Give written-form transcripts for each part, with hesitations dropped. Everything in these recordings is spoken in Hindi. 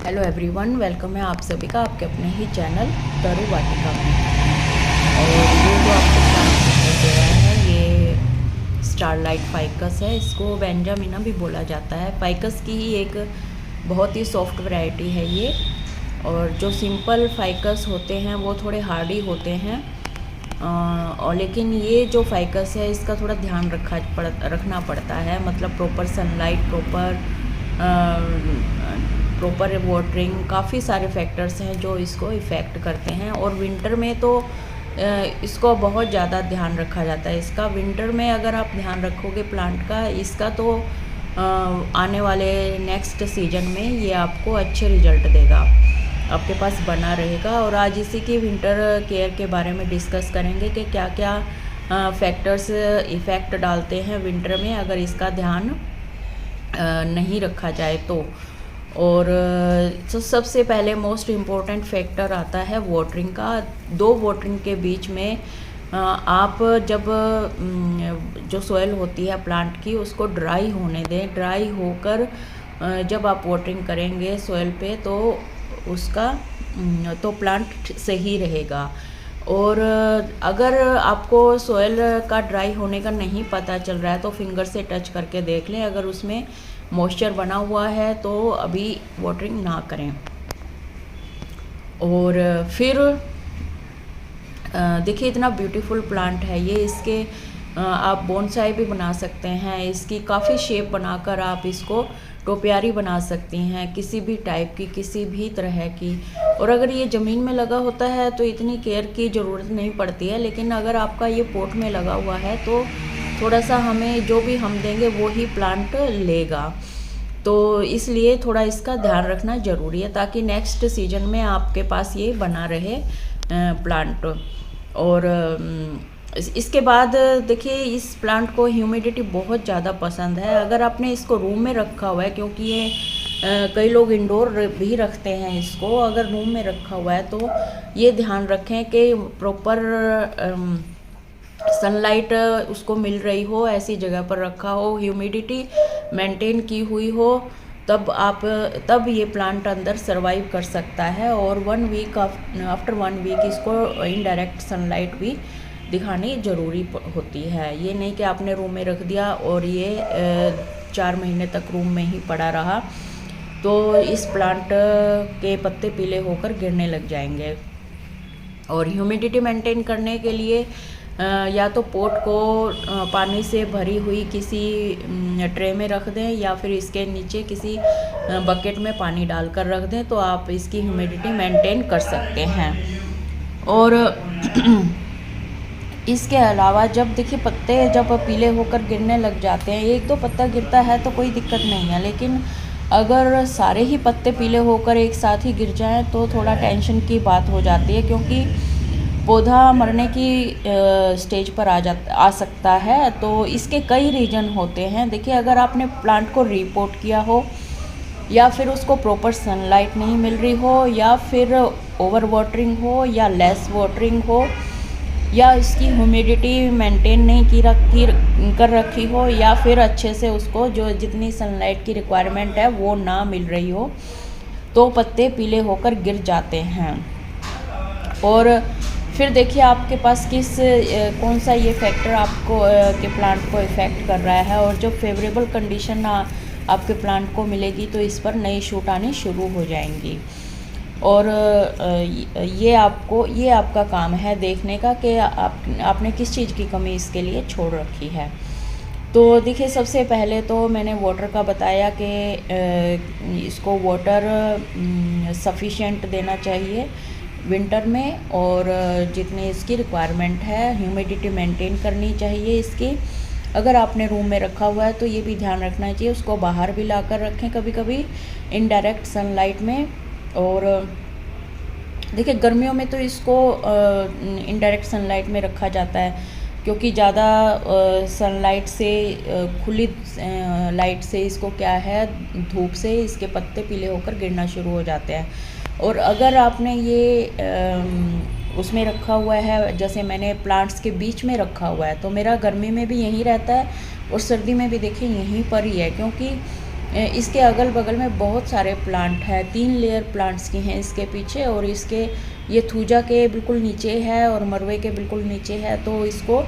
हेलो एवरीवन, वेलकम है आप सभी का आपके अपने ही चैनल तरू वाटिका में। और ये जो आपको प्लांट दिखाई दे रहा है ये स्टारलाइट फाइकस है। इसको बेंजामिना भी बोला जाता है। फाइकस की ही एक बहुत ही सॉफ्ट वैरायटी है ये। और जो सिंपल फाइकस होते हैं वो थोड़े हार्डी होते हैं, और लेकिन ये जो फाइकस है इसका थोड़ा ध्यान रखना पड़ता है। मतलब प्रॉपर सनलाइट, प्रॉपर वाटरिंग, काफ़ी सारे फैक्टर्स हैं जो इसको इफ़ेक्ट करते हैं। और विंटर में तो इसको बहुत ज़्यादा ध्यान रखा जाता है। इसका विंटर में अगर आप ध्यान रखोगे प्लांट का, इसका तो आने वाले नेक्स्ट सीजन में ये आपको अच्छे रिजल्ट देगा, आपके पास बना रहेगा। और आज इसी की विंटर केयर के बारे में डिस्कस करेंगे कि क्या क्या फैक्टर्स इफ़ेक्ट डालते हैं विंटर में अगर इसका ध्यान नहीं रखा जाए तो। और तो सबसे पहले मोस्ट इम्पोर्टेंट फैक्टर आता है वाटरिंग का। दो वाटरिंग के बीच में आप जब जो सॉइल होती है प्लांट की उसको ड्राई होने दें। ड्राई होकर जब आप वाटरिंग करेंगे सॉइल पे तो उसका तो प्लांट सही रहेगा। और अगर आपको सॉइल का ड्राई होने का नहीं पता चल रहा है तो फिंगर से टच करके देख लें। अगर उसमें मॉइस्चर बना हुआ है तो अभी वाटरिंग ना करें। और फिर देखिए इतना ब्यूटीफुल प्लांट है ये। इसके आप बोनसाई भी बना सकते हैं। इसकी काफ़ी शेप बनाकर आप इसको टोपियारी बना सकती हैं, किसी भी टाइप की, किसी भी तरह की। और अगर ये ज़मीन में लगा होता है तो इतनी केयर की ज़रूरत नहीं पड़ती है, लेकिन अगर आपका ये पॉट में लगा हुआ है तो थोड़ा सा हमें जो भी हम देंगे वो ही प्लांट लेगा। तो इसलिए थोड़ा इसका ध्यान रखना ज़रूरी है ताकि नेक्स्ट सीजन में आपके पास ये बना रहे प्लांट। और इसके बाद देखिए इस प्लांट को ह्यूमिडिटी बहुत ज़्यादा पसंद है। अगर आपने इसको रूम में रखा हुआ है, क्योंकि ये कई लोग इंडोर भी रखते हैं इसको, अगर रूम में रखा हुआ है तो ये ध्यान रखें कि प्रॉपर सनलाइट उसको मिल रही हो, ऐसी जगह पर रखा हो, ह्यूमिडिटी मेंटेन की हुई हो, तब ये प्लांट अंदर सरवाइव कर सकता है। और 1 वीक आफ्टर 1 वीक इसको इनडायरेक्ट सनलाइट भी दिखानी ज़रूरी होती है। ये नहीं कि आपने रूम में रख दिया और ये 4 महीने तक रूम में ही पड़ा रहा तो इस प्लांट के पत्ते पीले होकर गिरने लग जाएंगे। और ह्यूमिडिटी मेंटेन करने के लिए या तो पोट को पानी से भरी हुई किसी ट्रे में रख दें या फिर इसके नीचे किसी बकेट में पानी डालकर रख दें तो आप इसकी ह्यूमिडिटी मेंटेन कर सकते हैं। और इसके अलावा जब देखिए पत्ते जब पीले होकर गिरने लग जाते हैं, एक दो पत्ता गिरता है तो कोई दिक्कत नहीं है, लेकिन अगर सारे ही पत्ते पीले होकर एक साथ ही गिर जाएं तो थोड़ा टेंशन की बात हो जाती है, क्योंकि पौधा मरने की स्टेज पर आ सकता है। तो इसके कई रीज़न होते हैं। देखिए अगर आपने प्लांट को रिपोर्ट किया हो, या फिर उसको प्रॉपर सनलाइट नहीं मिल रही हो, या फिर ओवर वाटरिंग हो या लेस वाटरिंग हो, या इसकी ह्यूमिडिटी मेंटेन नहीं कर रखी हो, या फिर अच्छे से उसको जो जितनी सनलाइट की रिक्वायरमेंट है वो ना मिल रही हो, तो पत्ते पीले होकर गिर जाते हैं। और फिर देखिए आपके पास कौन सा ये फैक्टर आपको के प्लांट को इफ़ेक्ट कर रहा है। और जब फेवरेबल कंडीशन आपके प्लांट को मिलेगी तो इस पर नई शूट आनी शुरू हो जाएंगी। और ये आपका काम है देखने का कि आपने किस चीज़ की कमी इसके लिए छोड़ रखी है। तो देखिए सबसे पहले तो मैंने वाटर का बताया कि इसको वाटर सफिशिएंट देना चाहिए विंटर में, और जितनी इसकी रिक्वायरमेंट है ह्यूमिडिटी मेंटेन करनी चाहिए इसकी। अगर आपने रूम में रखा हुआ है तो ये भी ध्यान रखना चाहिए उसको बाहर भी लाकर रखें कभी कभी इनडायरेक्ट सनलाइट में। और देखिए गर्मियों में तो इसको इनडायरेक्ट सनलाइट में रखा जाता है, क्योंकि ज़्यादा सनलाइट से खुली लाइट से इसको क्या है, धूप से इसके पत्ते पीले होकर गिरना शुरू हो जाते हैं। और अगर आपने ये उसमें रखा हुआ है, जैसे मैंने प्लांट्स के बीच में रखा हुआ है, तो मेरा गर्मी में भी यहीं रहता है और सर्दी में भी देखिए यहीं पर ही है, क्योंकि इसके अगल बगल में बहुत सारे प्लांट हैं, 3 लेयर प्लांट्स की हैं इसके पीछे, और इसके ये थूजा के बिल्कुल नीचे है और मरवे के बिल्कुल नीचे है, तो इसको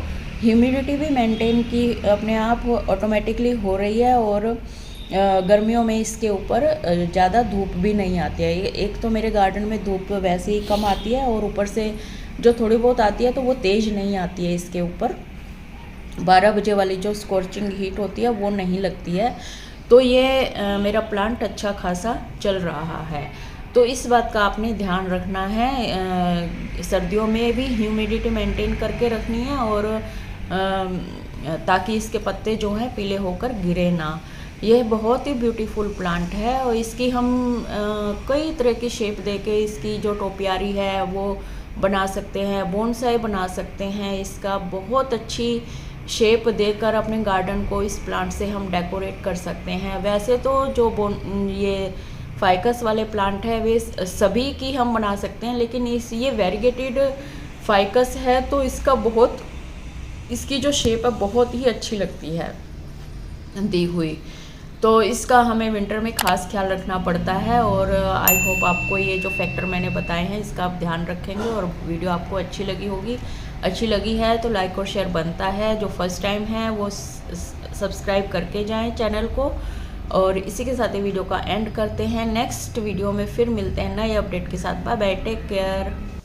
ह्यूमिडिटी भी मेंटेन की अपने आप ऑटोमेटिकली हो रही है, और गर्मियों में इसके ऊपर ज़्यादा धूप भी नहीं आती है। एक तो मेरे गार्डन में धूप वैसे ही कम आती है, और ऊपर से जो थोड़ी बहुत आती है तो वो तेज़ नहीं आती है, इसके ऊपर 12 बजे वाली जो स्कॉर्चिंग हीट होती है वो नहीं लगती है। तो ये मेरा प्लांट अच्छा खासा चल रहा है। तो इस बात का आपने ध्यान रखना है, सर्दियों में भी ह्यूमिडिटी मेंटेन करके रखनी है, और ताकि इसके पत्ते जो हैं पीले होकर गिरे ना। यह बहुत ही ब्यूटीफुल प्लांट है, और इसकी हम कई तरह की शेप देके इसकी जो टोपियारी है वो बना सकते हैं, बोनसाई बना सकते हैं। इसका बहुत अच्छी शेप देकर अपने गार्डन को इस प्लांट से हम डेकोरेट कर सकते हैं। वैसे तो जो ये फाइकस वाले प्लांट है वे सभी की हम बना सकते हैं, लेकिन ये वेरीगेटेड फाइकस है तो इसकी जो शेप है बहुत ही अच्छी लगती है दी हुई। तो इसका हमें विंटर में ख़ास ख्याल रखना पड़ता है, और आई होप आपको ये जो फैक्टर मैंने बताए हैं इसका आप ध्यान रखेंगे, और वीडियो आपको अच्छी लगी होगी। अच्छी लगी है तो लाइक और शेयर बनता है। जो फर्स्ट टाइम है वो सब्सक्राइब करके जाएं चैनल को, और इसी के साथ ही वीडियो का एंड करते हैं। नेक्स्ट वीडियो में फिर मिलते हैं नए अपडेट के साथ। Bye bye, take care.